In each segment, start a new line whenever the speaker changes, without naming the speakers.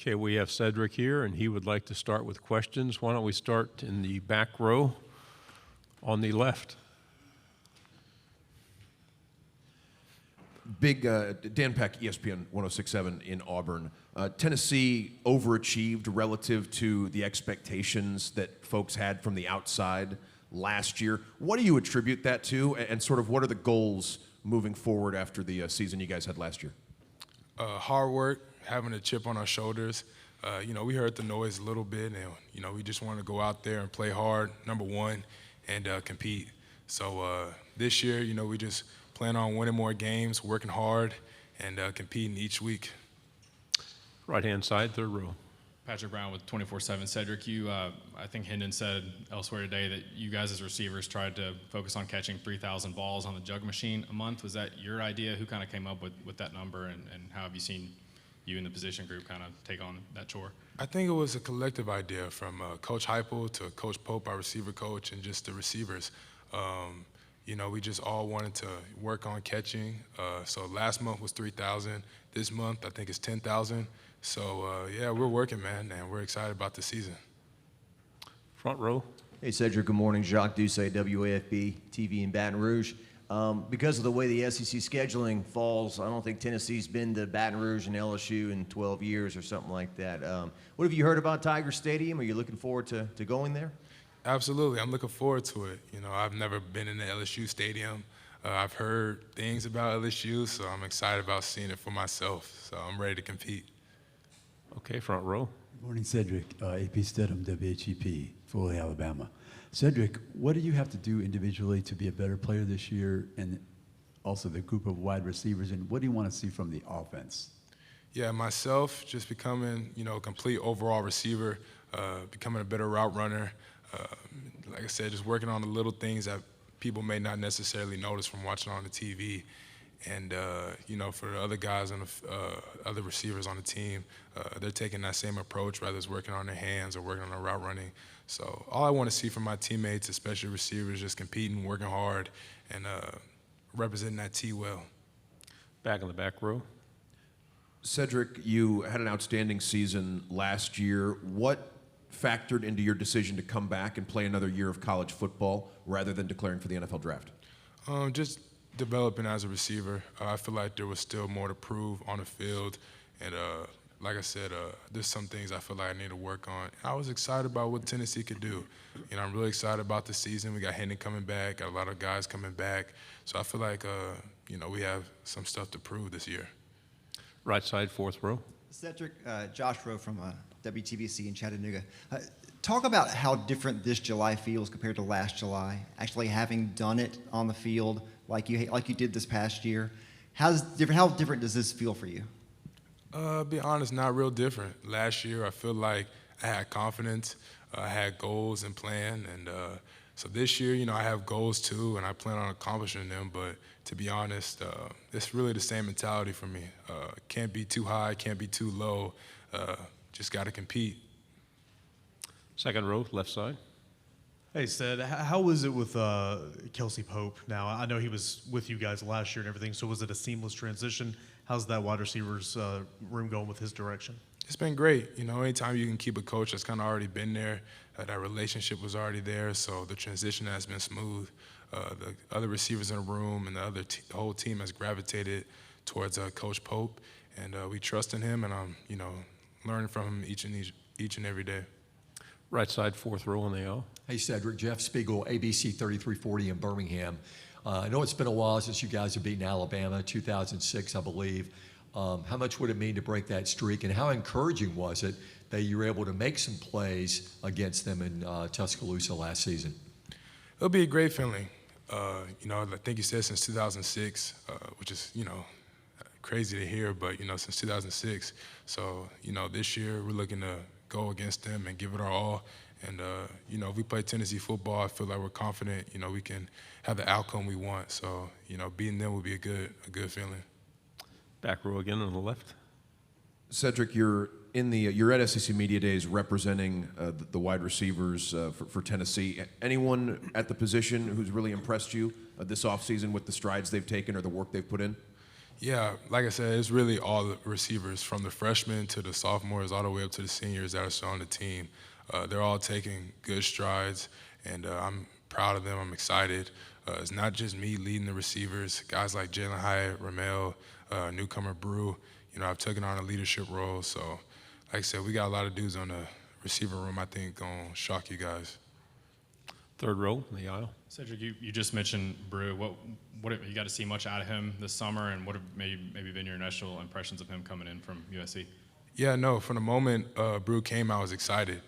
Okay, we have Cedric here, and he would like to start with questions. Why don't we start in the back row on the left?
Big Dan Peck, ESPN 106.7 in Auburn. Tennessee overachieved relative to the expectations that folks had from the outside last year. What do you attribute that to, and sort of what are the goals moving forward after the season you guys had last year?
Hard work, having a chip on our shoulders. We heard the noise a little bit, and we just wanted to go out there and play hard, number one, and compete. So this year, we just plan on winning more games, working hard, and competing each week.
Right-hand side, third row.
Patrick Brown with 24/7. Cedric, I think Hendon said elsewhere today that you guys as receivers tried to focus on catching 3,000 balls on the jug machine a month. Was that your idea? Who kind of came up with that number, and how have you seen you and the position group kind of take on that chore?
I think it was a collective idea from Coach Heupel to Coach Pope, our receiver coach, and just the receivers. We just all wanted to work on catching. So last month was 3,000. This month, I think it's 10,000. So, we're working, man, and we're excited about the season.
Front row.
Hey, Cedric, good morning. Jacques Doucet, WAFB TV in Baton Rouge. Because of the way the SEC scheduling falls, I don't think Tennessee's been to Baton Rouge and LSU in 12 years or something like that. What have you heard about Tiger Stadium? Are you looking forward to going there?
Absolutely. I'm looking forward to it. I've never been in the LSU stadium. I've heard things about LSU, so I'm excited about seeing it for myself. So I'm ready to compete.
Okay, front row.
Good morning, Cedric. AP Stedham, WHEP, Foley, Alabama. Cedric, what do you have to do individually to be a better player this year, and also the group of wide receivers, and what do you want to see from the offense?
Yeah, myself, just becoming, a complete overall receiver, becoming a better route runner. Like I said, just working on the little things that people may not necessarily notice from watching on the TV. And, for the other guys and other receivers on the team, they're taking that same approach, whether it's working on their hands or working on their route running. So all I want to see from my teammates, especially receivers, just competing, working hard, and representing that T well.
Back in the back row.
Cedric, you had an outstanding season last year. What factored into your decision to come back and play another year of college football rather than declaring for the NFL draft?
Just developing as a receiver. I feel like there was still more to prove on the field. And like I said, there's some things I feel like I need to work on. I was excited about what Tennessee could do. I'm really excited about the season. We got Hendon coming back, got a lot of guys coming back. So I feel like, we have some stuff to prove this year.
Right side, fourth row.
Cedric, Josh Rowe from WTBC in Chattanooga. Talk about how different this July feels compared to last July, actually having done it on the field like you did this past year. How different does this feel for you?
Be honest, not real different. Last year, I feel like I had confidence, I had goals and plan, and so this year, I have goals too, and I plan on accomplishing them. But to be honest, it's really the same mentality for me. Can't be too high, can't be too low. Just got to compete.
Second row, left side.
Hey, Ced, how was it with Kelsey Pope? Now, I know he was with you guys last year and everything, so was it a seamless transition? How's that wide receivers room going with his direction?
It's been great. Anytime you can keep a coach that's kind of already been there, that relationship was already there, so the transition has been smooth. The other receivers in the room and the whole team has gravitated towards Coach Pope, and we trust in him, and I'm, learning from him each and every day.
Right side, fourth row on the aisle.
Hey, Cedric, Jeff Spiegel, ABC 3340 in Birmingham. I know it's been a while since you guys have beaten Alabama, 2006, I believe. How much would it mean to break that streak, and how encouraging was it that you were able to make some plays against them in Tuscaloosa last season?
It'll be a great feeling. I think you said since 2006, which is, crazy to hear, but, since 2006. So, this year we're looking to go against them and give it our all. And, if we play Tennessee football, I feel like we're confident, we can have the outcome we want. So, beating them would be a good feeling.
Back row again on the left.
Cedric, you're at SEC Media Days representing the wide receivers for Tennessee. Anyone at the position who's really impressed you this offseason with the strides they've taken or the work they've put in?
Yeah, like I said, it's really all the receivers from the freshmen to the sophomores all the way up to the seniors that are still on the team. They're all taking good strides, and I'm proud of them. I'm excited. It's not just me leading the receivers. Guys like Jalen Hyatt, Ramel, newcomer Brew, I've taken on a leadership role. So, like I said, we got a lot of dudes on the receiver room I think gonna shock you guys.
Third row in the aisle.
Cedric, you just mentioned Brew. What have you got to see much out of him this summer, and what have maybe been your initial impressions of him coming in from USC?
Yeah, no, from the moment Brew came, I was excited.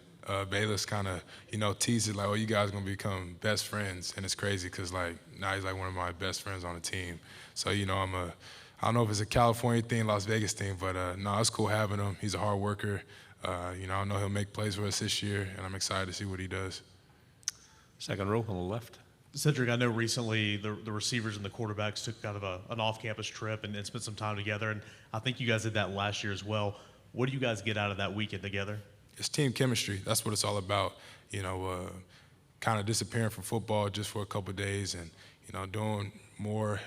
Bayless kind of, teased it like, oh, you guys going to become best friends. And it's crazy because, now he's, one of my best friends on the team. So, I don't know if it's a California thing, Las Vegas thing, but, no, it's cool having him. He's a hard worker. I know he'll make plays for us this year, and I'm excited to see what he does.
Second row on the left.
Cedric, I know recently the receivers and the quarterbacks took kind of an off-campus trip and spent some time together, and I think you guys did that last year as well. What do you guys get out of that weekend together?
It's team chemistry. That's what it's all about. Kind of disappearing from football just for a couple of days and, doing more,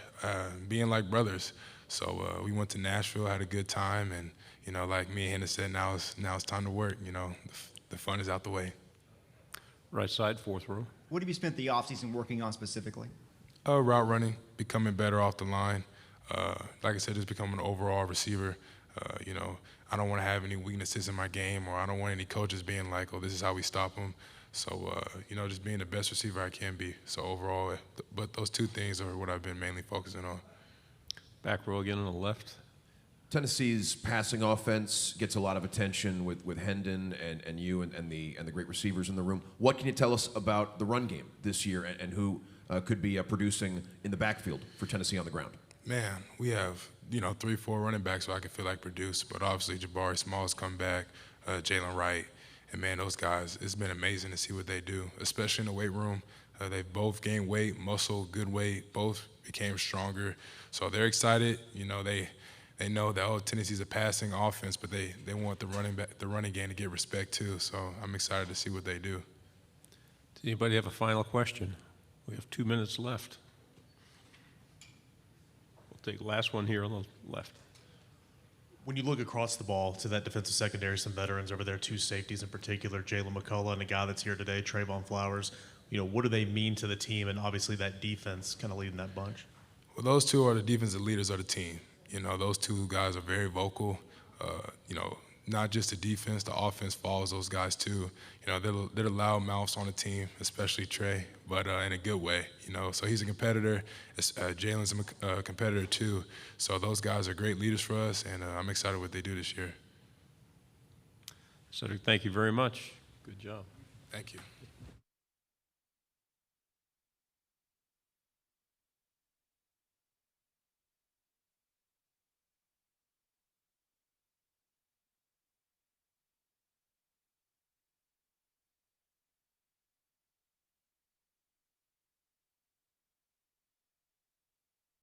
being like brothers. So we went to Nashville, had a good time, and, like me and Hannah said, now it's time to work. The fun is out the way.
Right side, fourth row.
What have you spent the offseason working on specifically?
Route running, becoming better off the line. Like I said, just becoming an overall receiver. I don't want to have any weaknesses in my game, or I don't want any coaches being like, oh, this is how we stop them. So, just being the best receiver I can be. So overall, but those two things are what I've been mainly focusing on.
Back row again on the left.
Tennessee's passing offense gets a lot of attention with Hendon and you and the great receivers in the room. What can you tell us about the run game this year and who could be producing in the backfield for Tennessee on the ground?
Man, we have 3-4 running backs who I can feel like produce, but obviously Jabari Small's come back, Jalen Wright, and man, those guys, it's been amazing to see what they do, especially in the weight room. They both gained weight, muscle, good weight, both became stronger. So they're excited. They know that, oh, Tennessee's a passing offense, but they want the running game to get respect too. So I'm excited to see what they do.
Does anybody have a final question? We have 2 minutes left. We'll take the last one here on the left.
When you look across the ball to that defensive secondary, some veterans over there, two safeties in particular, Jalen McCullough and a guy that's here today, Trayvon Flowers, what do they mean to the team and obviously that defense kind of leading that bunch?
Well, those two are the defensive leaders of the team. Those two guys are very vocal. Not just the defense, the offense follows those guys too. They're the loud mouths on the team, especially Trey, but in a good way. So he's a competitor. Jalen's a competitor too. So those guys are great leaders for us, and I'm excited what they do this year.
Cedric, thank you very much. Good job.
Thank you.